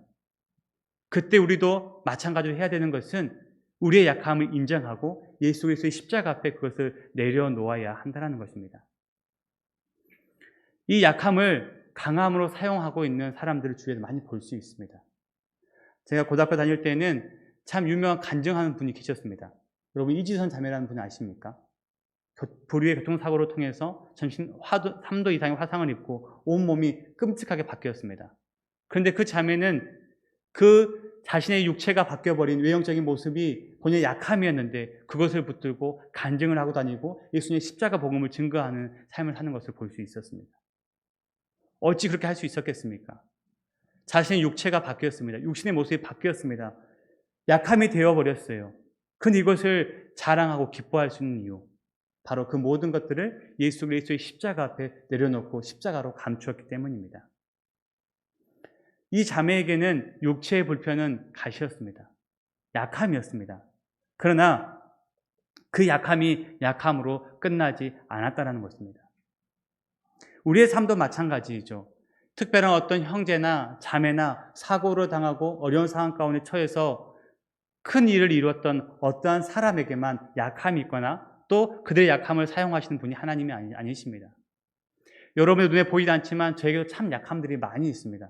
그때 우리도 마찬가지로 해야 되는 것은 우리의 약함을 인정하고 예수 그리스도의 십자가 앞에 그것을 내려놓아야 한다는 것입니다. 이 약함을 강함으로 사용하고 있는 사람들을 주위에서 많이 볼 수 있습니다. 제가 고등학교 다닐 때는 참 유명한 간증하는 분이 계셨습니다. 여러분 이지선 자매라는 분 아십니까? 불의의 교통사고를 통해서 전신 3도 이상의 화상을 입고 온몸이 끔찍하게 바뀌었습니다. 그런데 그 자매는 그 자신의 육체가 바뀌어버린 외형적인 모습이 본인의 약함이었는데 그것을 붙들고 간증을 하고 다니고 예수님의 십자가 복음을 증거하는 삶을 사는 것을 볼 수 있었습니다. 어찌 그렇게 할 수 있었겠습니까? 자신의 육체가 바뀌었습니다. 육신의 모습이 바뀌었습니다. 약함이 되어버렸어요. 근데 이것을 자랑하고 기뻐할 수 있는 이유, 바로 그 모든 것들을 예수 그리스도의 십자가 앞에 내려놓고 십자가로 감추었기 때문입니다. 이 자매에게는 육체의 불편은 가시였습니다. 약함이었습니다. 그러나 그 약함이 약함으로 끝나지 않았다는 것입니다. 우리의 삶도 마찬가지이죠. 특별한 어떤 형제나 자매나 사고를 당하고 어려운 상황 가운데 처해서 큰 일을 이루었던 어떠한 사람에게만 약함이 있거나 또 그들의 약함을 사용하시는 분이 하나님이 아니십니다. 여러분의 눈에 보이지 않지만 저에게도 참 약함들이 많이 있습니다.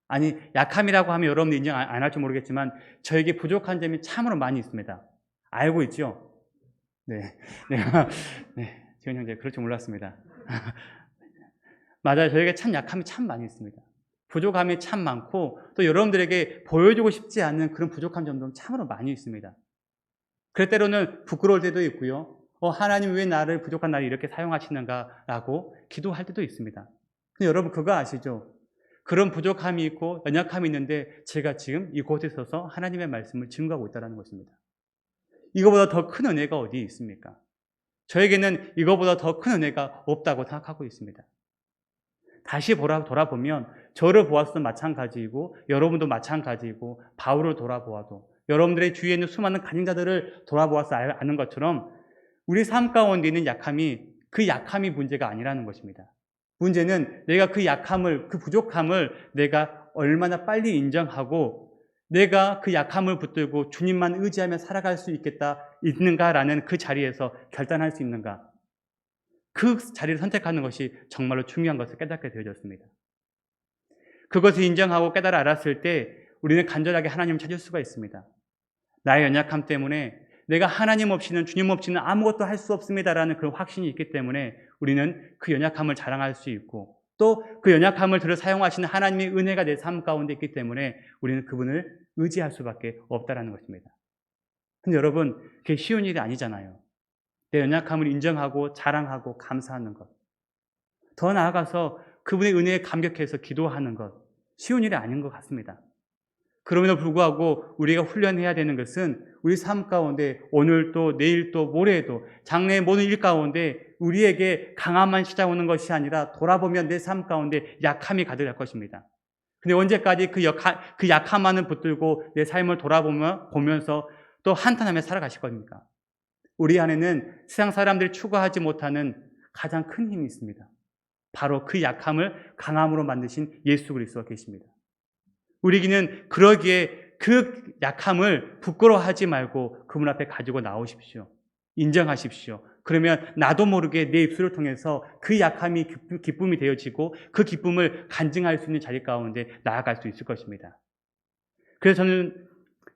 아니, 약함이라고 하면 여러분들 인정 안 할지 모르겠지만 저에게 부족한 점이 참으로 많이 있습니다. 알고 있죠? 네. 지원 형제, 그럴 줄 몰랐습니다. 맞아요. 저에게 참 약함이 참 많이 있습니다. 부족함이 참 많고 또 여러분들에게 보여주고 싶지 않은 그런 부족한 점도 참으로 많이 있습니다. 그럴 때로는 부끄러울 때도 있고요. 하나님 왜 나를 부족한 나를 이렇게 사용하시는가라고 기도할 때도 있습니다. 근데 여러분 그거 아시죠? 그런 부족함이 있고 연약함이 있는데 제가 지금 이곳에 서서 하나님의 말씀을 증거하고 있다는 것입니다. 이거보다 더 큰 은혜가 어디 있습니까? 저에게는 이거보다 더 큰 은혜가 없다고 생각하고 있습니다. 다시 돌아보면 저를 보았을 때 마찬가지이고 여러분도 마찬가지이고 바울을 돌아보아도 여러분들의 주위에 있는 수많은 간증자들을 돌아보아서 아는 것처럼 우리 삶 가운데 있는 그 약함이 문제가 아니라는 것입니다. 문제는 내가 그 약함을, 그 부족함을 내가 얼마나 빨리 인정하고 내가 그 약함을 붙들고 주님만 의지하며 살아갈 수 있는가라는 그 자리에서 결단할 수 있는가. 그 자리를 선택하는 것이 정말로 중요한 것을 깨닫게 되어졌습니다. 그것을 인정하고 깨달아 알았을 때 우리는 간절하게 하나님을 찾을 수가 있습니다. 나의 연약함 때문에 내가 하나님 없이는, 주님 없이는 아무것도 할 수 없습니다라는 그런 확신이 있기 때문에 우리는 그 연약함을 자랑할 수 있고 또 그 연약함을 들어 사용하시는 하나님의 은혜가 내 삶 가운데 있기 때문에 우리는 그분을 의지할 수밖에 없다는 것입니다. 근데 여러분, 그게 쉬운 일이 아니잖아요. 내 연약함을 인정하고 자랑하고 감사하는 것. 더 나아가서 그분의 은혜에 감격해서 기도하는 것. 쉬운 일이 아닌 것 같습니다. 그럼에도 불구하고 우리가 훈련해야 되는 것은 우리 삶 가운데 오늘도 내일도 모레에도 장래의 모든 일 가운데 우리에게 강함만 찾아오는 것이 아니라 돌아보면 내 삶 가운데 약함이 가득할 것입니다. 근데 언제까지 그 약함만을 붙들고 내 삶을 돌아보면서 또 한탄하며 살아가실 겁니까? 우리 안에는 세상 사람들이 추구하지 못하는 가장 큰 힘이 있습니다. 바로 그 약함을 강함으로 만드신 예수 그리스도가 계십니다. 우리는 그러기에 그 약함을 부끄러워하지 말고 그분 앞에 가지고 나오십시오. 인정하십시오. 그러면 나도 모르게 내 입술을 통해서 그 약함이 기쁨이 되어지고 그 기쁨을 간증할 수 있는 자리 가운데 나아갈 수 있을 것입니다. 그래서 저는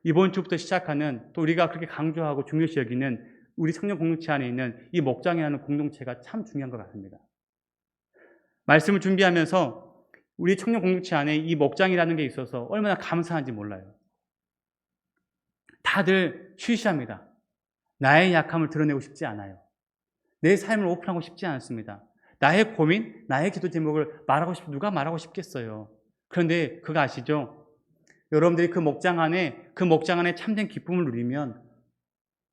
이번 주부터 시작하는, 또 우리가 그렇게 강조하고 중요시 여기는 우리 청년 공동체 안에 있는 이 목장이라는 공동체가 참 중요한 것 같습니다. 말씀을 준비하면서 우리 청년 공동체 안에 이 목장이라는 게 있어서 얼마나 감사한지 몰라요. 다들 쉬쉬합니다. 나의 약함을 드러내고 싶지 않아요. 내 삶을 오픈하고 싶지 않습니다. 나의 고민, 나의 기도 제목을 누가 말하고 싶겠어요. 그런데 그거 아시죠? 여러분들이 그 목장 안에 참된 기쁨을 누리면,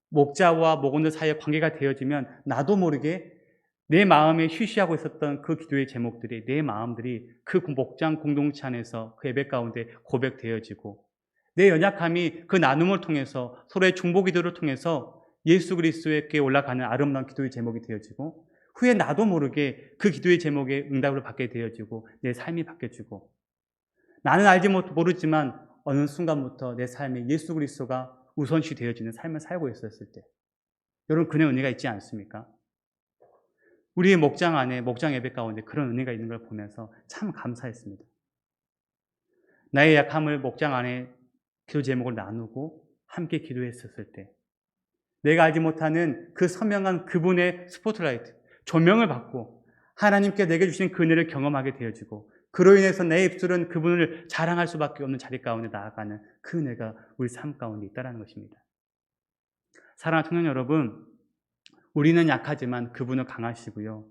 목자와 목원들 사이의 관계가 되어지면 나도 모르게 내 마음에 쉬쉬하고 있었던 그 기도의 제목들이, 내 마음들이 그 목장 공동체 안에서 그 예배 가운데 고백되어지고, 내 연약함이 그 나눔을 통해서, 서로의 중보 기도를 통해서 예수 그리스도에게 올라가는 아름다운 기도의 제목이 되어지고, 후에 나도 모르게 그 기도의 제목에 응답을 받게 되어지고 내 삶이 바뀌어지고, 나는 알지 모르지만 어느 순간부터 내 삶에 예수 그리스도가 우선시 되어지는 삶을 살고 있었을 때, 여러분, 그런 은혜가 있지 않습니까? 우리의 목장 안에, 목장 예배 가운데 그런 은혜가 있는 걸 보면서 참 감사했습니다. 나의 약함을 목장 안에 기도 제목을 나누고 함께 기도했었을 때, 내가 알지 못하는 그 선명한 그분의 스포트라이트, 조명을 받고 하나님께 내게 주신 그 은혜를 경험하게 되어지고, 그로 인해서 내 입술은 그분을 자랑할 수밖에 없는 자리 가운데 나아가는 그 은혜가 우리 삶 가운데 있다는 것입니다. 사랑하는 청년 여러분, 우리는 약하지만 그분은 강하시고요.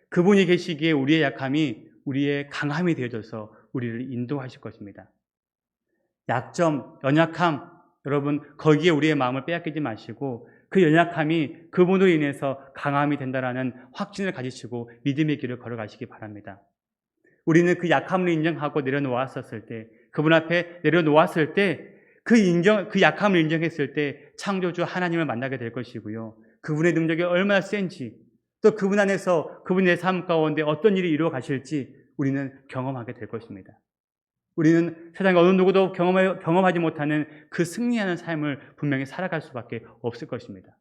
그분이 계시기에 우리의 약함이 우리의 강함이 되어져서 우리를 인도하실 것입니다. 약점, 연약함, 여러분, 거기에 우리의 마음을 빼앗기지 마시고 그 연약함이 그분으로 인해서 강함이 된다라는 확신을 가지시고 믿음의 길을 걸어가시기 바랍니다. 우리는 그 약함을 인정하고 내려놓았었을 때, 그분 앞에 내려놓았을 때, 그 약함을 인정했을 때 창조주 하나님을 만나게 될 것이고요. 그분의 능력이 얼마나 센지, 또 그분 안에서 그분의 삶 가운데 어떤 일이 이루어 가실지 우리는 경험하게 될 것입니다. 우리는 세상에 어느 누구도 경험하지 못하는 그 승리하는 삶을 분명히 살아갈 수밖에 없을 것입니다.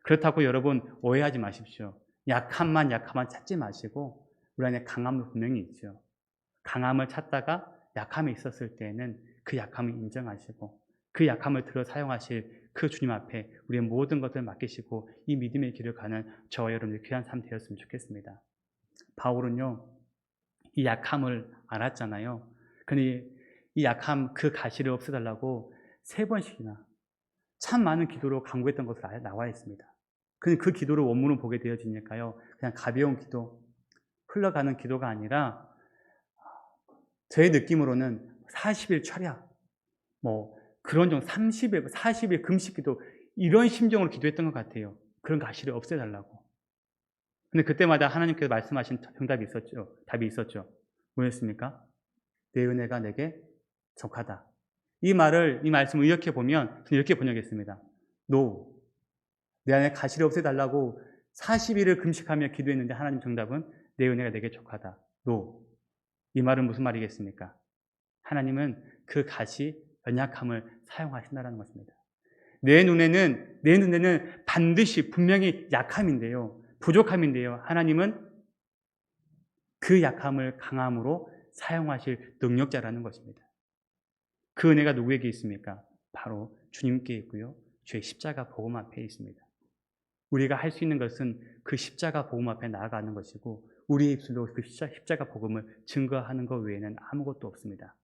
그렇다고 여러분 오해하지 마십시오. 약함만 찾지 마시고 우리 안에 강함도 분명히 있죠. 강함을 찾다가 약함이 있었을 때에는 그 약함을 인정하시고 그 약함을 들어 사용하실 그 주님 앞에 우리의 모든 것들을 맡기시고 이 믿음의 길을 가는 저와 여러분의 귀한 삶 되었으면 좋겠습니다. 바울은요, 이 약함을 알았잖아요. 그런데 이 약함, 그 가시를 없애달라고 3번씩이나 참 많은 기도로 간구했던 것으로 나와 있습니다. 근데 그 기도를 원문을 보게 되어지니까요, 그냥 가벼운 기도, 흘러가는 기도가 아니라 저의 느낌으로는 40일 철야, 그런 정 30일, 40일 금식 기도, 이런 심정으로 기도했던 것 같아요. 그런 가시를 없애달라고. 근데 그때마다 하나님께서 말씀하신 정답이 있었죠. 답이 있었죠. 뭐였습니까? 내 은혜가 내게 족하다. 이 말씀을 이렇게 보면, 저는 이렇게 번역했습니다. No. 내 안에 가시를 없애달라고 40일을 금식하며 기도했는데 하나님 정답은 내 은혜가 내게 족하다. No. 이 말은 무슨 말이겠습니까? 하나님은 그 가시, 연약함을 사용하신다는 것입니다. 내 눈에는 반드시 분명히 약함인데요, 부족함인데요, 하나님은 그 약함을 강함으로 사용하실 능력자라는 것입니다. 그 은혜가 누구에게 있습니까? 바로 주님께 있고요, 주의 십자가 복음 앞에 있습니다. 우리가 할 수 있는 것은 그 십자가 복음 앞에 나아가는 것이고 우리의 입술로 그 십자가 복음을 증거하는 것 외에는 아무것도 없습니다.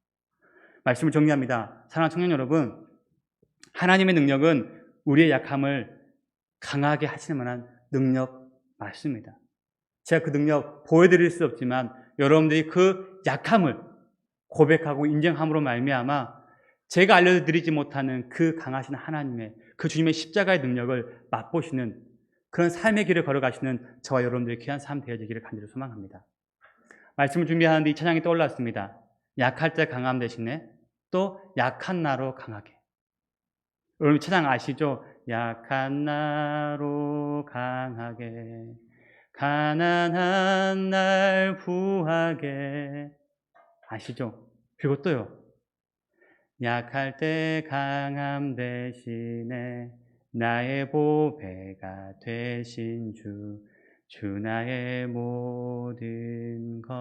말씀을 정리합니다. 사랑하는 청년 여러분, 하나님의 능력은 우리의 약함을 강하게 하실 만한 능력 맞습니다. 제가 그 능력 보여드릴 수 없지만 여러분들이 그 약함을 고백하고 인정함으로 말미암아 제가 알려드리지 못하는 그 강하신 하나님의, 그 주님의 십자가의 능력을 맛보시는 그런 삶의 길을 걸어가시는 저와 여러분들의 귀한 삶 되어지기를 간절히 소망합니다. 말씀을 준비하는데 이 찬양이 떠올랐습니다. 약할 때 강함 대신에 또 약한 나로 강하게. 여러분 찬양 아시죠? 약한 나로 강하게, 가난한 날 구하게, 아시죠? 그리고 또요. 약할 때 강함 대신에 나의 보배가 되신 주 나의 모든 것.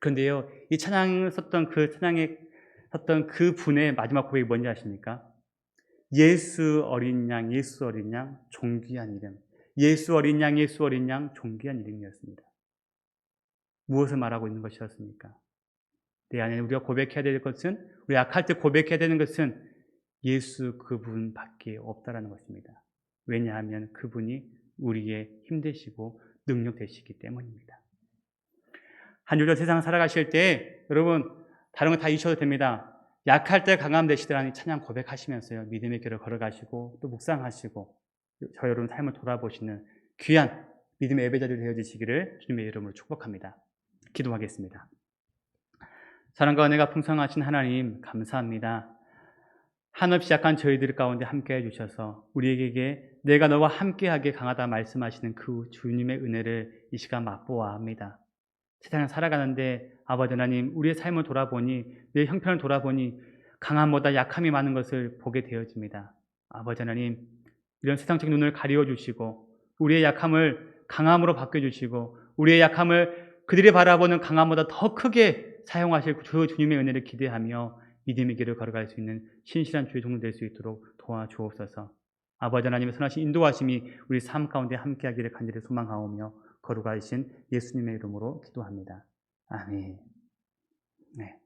그런데요, 이 찬양을 썼던 그 분의 마지막 고백이 뭔지 아십니까? 예수 어린 양, 예수 어린 양, 존귀한 이름. 예수 어린 양, 예수 어린 양, 존귀한 이름이었습니다. 무엇을 말하고 있는 것이었습니까? 내 안에 우리가 고백해야 될 것은, 우리 약할 때 고백해야 되는 것은 예수 그분밖에 없다라는 것입니다. 왜냐하면 그분이 우리의 힘 되시고 능력 되시기 때문입니다. 한 주절 세상 살아가실 때 여러분 다른 거 다 잊으셔도 됩니다. 약할 때 강함 되시더라니 찬양 고백하시면서요, 믿음의 길을 걸어가시고 또 묵상하시고 저 여러분 삶을 돌아보시는 귀한 믿음의 예배자들이 되어주시기를 주님의 이름으로 축복합니다. 기도하겠습니다. 사랑과 은혜가 풍성하신 하나님 감사합니다. 한없이 약한 저희들 가운데 함께해 주셔서 우리에게 내가 너와 함께하게 강하다 말씀하시는 그 주님의 은혜를 이 시간 맛보아야 합니다. 세상을 살아가는데 아버지 하나님, 우리의 삶을 돌아보니, 내 형편을 돌아보니 강함보다 약함이 많은 것을 보게 되어집니다. 아버지 하나님, 이런 세상적 눈을 가리워 주시고 우리의 약함을 강함으로 바꿔주시고 우리의 약함을 그들이 바라보는 강함보다 더 크게 사용하실 주 주님의 은혜를 기대하며 믿음의 길을 걸어갈 수 있는 신실한 주의 종들 될 수 있도록 도와주옵소서. 아버지 하나님의 선하신 인도하심이 우리 삶 가운데 함께하기를 간절히 소망하오며 거룩하신 예수님의 이름으로 기도합니다. 아멘. 네.